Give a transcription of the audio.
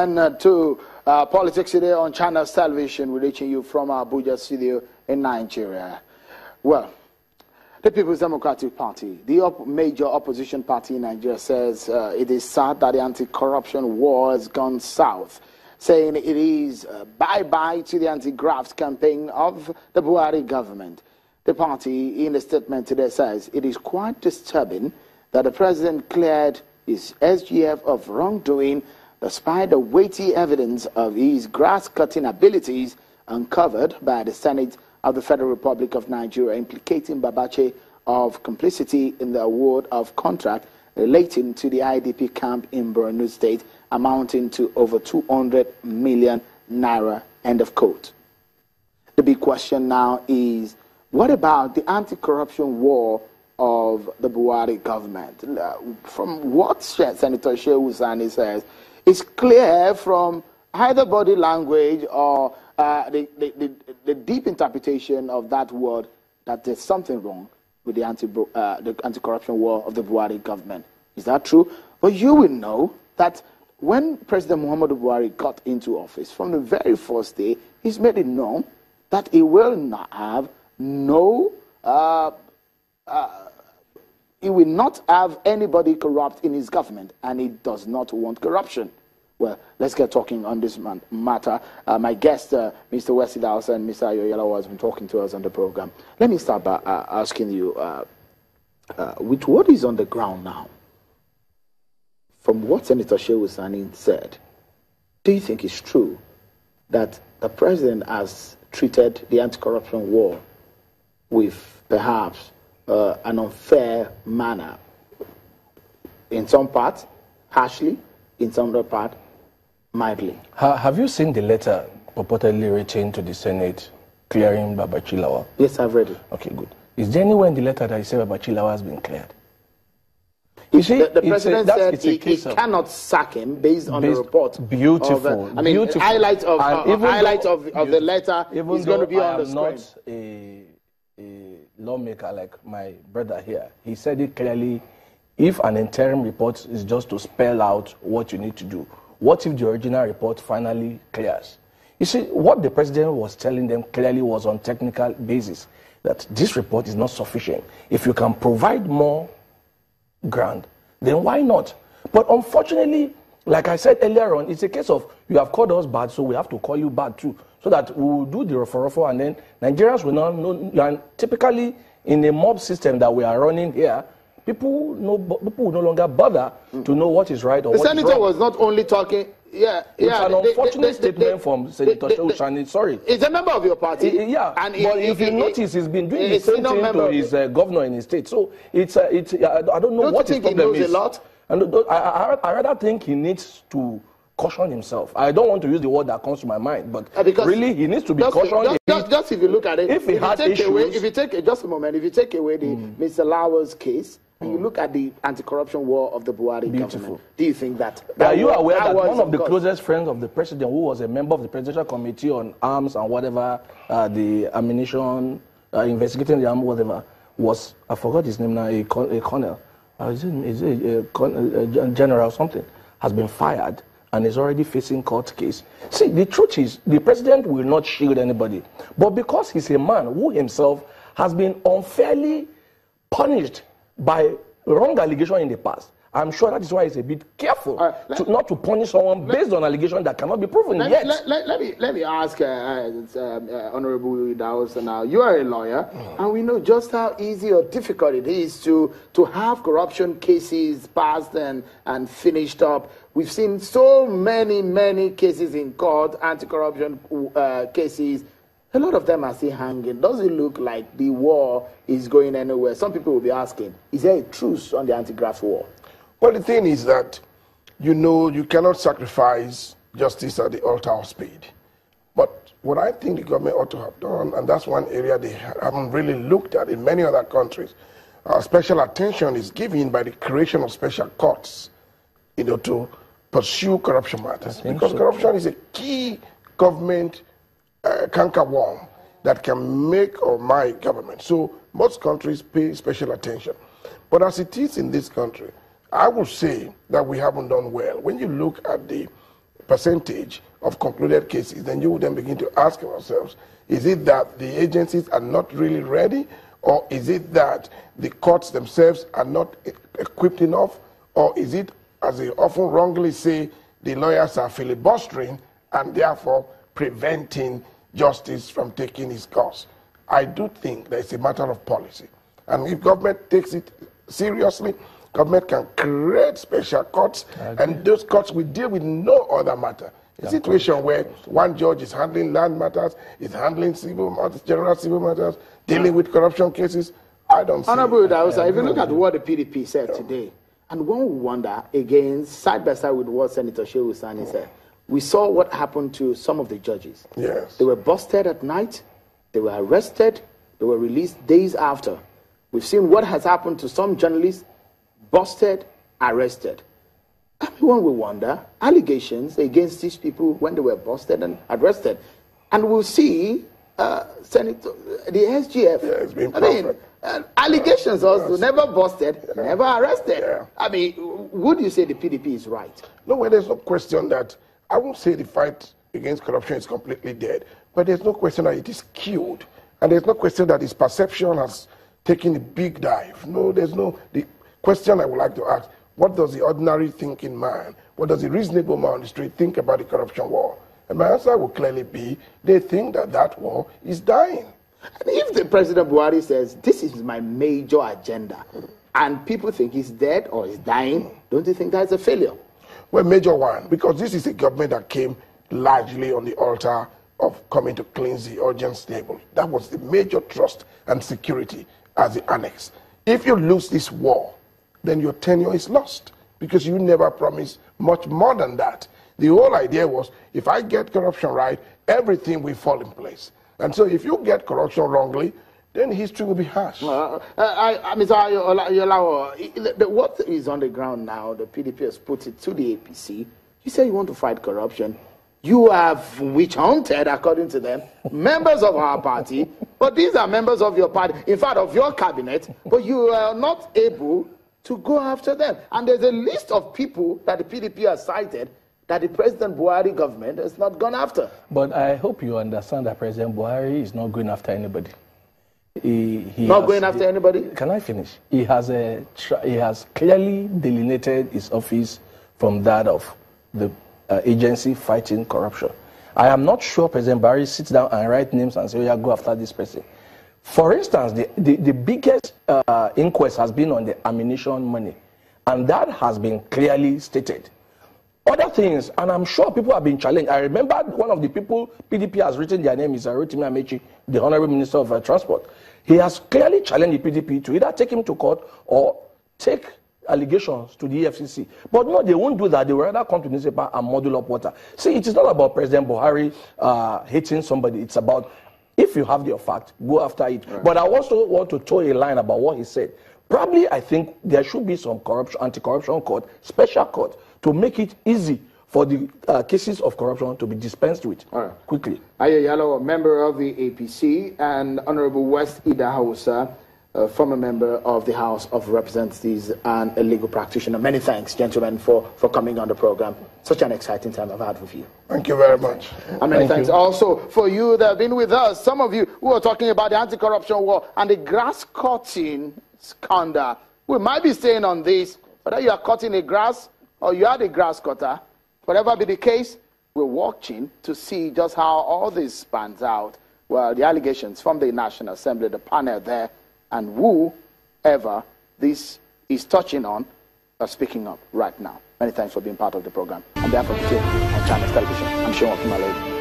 Welcome to Politics Today on Channels Television. We're reaching you from our Abuja studio in Nigeria. Well, the People's Democratic Party, the major opposition party in Nigeria, says it is sad that the anti-corruption war has gone south, saying it is bye-bye to the anti-graft campaign of the Buhari government. The party, in a statement today, says it is quite disturbing that the president cleared his SGF of wrongdoing despite the weighty evidence of his grass-cutting abilities uncovered by the Senate of the Federal Republic of Nigeria, implicating Babache of complicity in the award of contract relating to the IDP camp in Borno State, amounting to over 200 million naira, end of quote. The big question now is, what about the anti-corruption war of the Buhari government? From what Senator Sani says, it's clear from either body language or the deep interpretation of that word that there's something wrong with the anti-corruption war of the Buhari government. Is that true? But you will know that when President Muhammadu Buhari got into office, from the very first day, he's made it known that he will not have he will not have anybody corrupt in his government, and he does not want corruption. Well, let's get talking on this matter. My guest, Mr. Wesley Dawson and Mr. Ayoyela, has been talking to us on the program. Let me start by asking you, with what is on the ground now, from what Senator Sani said, do you think it's true that the president has treated the anti-corruption war with perhaps an unfair manner? In some parts, harshly; in some other part, mildly. Have you seen the letter purportedly written to the Senate clearing Babachi Lawa? Yes, I've read it. Okay, good. Is there anywhere in the letter that you say Babachi Lawa has been cleared? You see, the president said he cannot sack him based on the report. Beautiful. Beautiful. Highlight of the letter is going to be on the screen. I'm not a lawmaker like my brother here. He said it clearly. If an interim report is just to spell out what you need to do, what if the original report finally clears? You see, what the president was telling them clearly was on technical basis, that this report is not sufficient. If you can provide more ground, then why not? But unfortunately, like I said earlier on, it's a case of you have called us bad, so we have to call you bad too. So that we will do the referral, and then Nigerians will not know. And typically, in a mob system that we are running here, people will no longer bother to know what is right or what is wrong. The senator was not only talking. It's an unfortunate statement from Senator Sani. Sorry. He's a member of your party. And but if you notice, he's been doing the same thing to his governor in his state. So I don't know what his problem is. And I rather think he needs to caution himself. I don't want to use the word that comes to my mind, but really he needs to be cautioned. Just if you look at it, if you take just a moment, if you take away the Mr. Lawa's case, and you look at the anti-corruption war of the Buhari government, do you think that... Are you aware that one of the closest friends of the president, who was a member of the Presidential Committee on Arms and whatever, the ammunition, investigating the arms, whatever, was, I forgot his name now, a colonel, is it a general or something, has been fired and is already facing court case. See, the truth is, the president will not shield anybody. But because he's a man who himself has been unfairly punished by wrong allegation in the past, I'm sure that is why he's a bit careful not to punish someone based on allegation that cannot be proven yet. Let me ask Honorable Dawson now. You are a lawyer, and we know just how easy or difficult it is to have corruption cases passed and finished up. We've seen so many cases in court, anti-corruption cases. A lot of them are still hanging. Does it look like the war is going anywhere? Some people will be asking, is there a truce on the anti-graft war? Well, the thing is that, you cannot sacrifice justice at the altar of speed. But what I think the government ought to have done, and that's one area they haven't really looked at in many other countries, special attention is given by the creation of special courts, to pursue corruption matters. Because corruption is a key government cankerworm that can make or mar government. So most countries pay special attention. But as it is in this country, I would say that we haven't done well. When you look at the percentage of concluded cases, then you would then begin to ask ourselves, is it that the agencies are not really ready, or is it that the courts themselves are not equipped enough, or is it, as they often wrongly say, the lawyers are filibustering and therefore preventing justice from taking its course? I do think that it's a matter of policy. And if government takes it seriously, government can create special courts, and those courts will deal with no other matter. A situation where one judge is handling land matters, is handling civil matters, general civil matters, dealing with corruption cases, I don't see. Honorable Dausa, if you look at what the PDP said today, and one would wonder, again, side by side with what Senator Shehu Sani said, we saw what happened to some of the judges. Yes. They were busted at night, they were arrested, they were released days after. We've seen what has happened to some journalists, busted, arrested. Everyone will wonder, allegations against these people when they were busted and arrested. And we'll see Senator, the SGF, it's been allegations also never busted, never arrested. Yeah. I mean, would you say the PDP is right? No, well, there's no question that, I won't say the fight against corruption is completely dead, but there's no question that it is killed. And there's no question that its perception has taken a big dive. No, there's no, the question I would like to ask, what does the ordinary thinking man, what does the reasonable man on the street think about the corruption war? And my answer will clearly be, they think that that war is dying. And if the President Buhari says, this is my major agenda, and people think he's dead or he's dying, don't you think that's a failure? Well, major one, because this is a government that came largely on the altar of coming to cleanse the audience table. That was the major trust and security as the annex. If you lose this war, then your tenure is lost, because you never promised much more than that. The whole idea was, if I get corruption right, everything will fall in place. And so if you get corruption wrongly, then history will be harsh. Mr. What is on the ground now, the PDP has put it to the APC. You say you want to fight corruption. You have witch hunted, according to them, members of our party, but these are members of your party, in fact, of your cabinet, but you are not able to go after them. And there's a list of people that the PDP has cited that the President Buhari government has not gone after. But I hope you understand that President Buhari is not going after anybody. Going after anybody? Can I finish? He has clearly delineated his office from that of the agency fighting corruption. I am not sure President Buhari sits down and writes names and says, oh, yeah, go after this person. For instance, the biggest inquest has been on the ammunition money, and that has been clearly stated. Other things, and I'm sure people have been challenged. I remember one of the people PDP has written their name is Rotimi Amechi, the Honorable Minister of Transport. He has clearly challenged the PDP to either take him to court or take allegations to the EFCC. But no, they won't do that. They will rather come to the newspaper and muddle up water. See, it is not about President Buhari hating somebody. It's about, if you have the fact, go after it. Right. But I also want to toe a line about what he said. Probably, I think there should be some corruption, anti-corruption court, special court, to make it easy for the cases of corruption to be dispensed with quickly. Ayo Yalo, member of the APC, and Honorable West Ida Hausa, former member of the House of Representatives and a legal practitioner. Many thanks, gentlemen, for coming on the program. Such an exciting time I've had with you. Thank you very much. And many thanks also for you that have been with us. Some of you who are talking about the anti-corruption war and the grass-cutting scandal. We might be staying on this, whether you are cutting the grass or you are the grass cutter. Whatever be the case, we're watching to see just how all this pans out. Well, the allegations from the National Assembly, the panel there, and whoever this is touching on are speaking up right now. Many thanks for being part of the program. On behalf of the team on Channels Television, I'm Sean Okumale.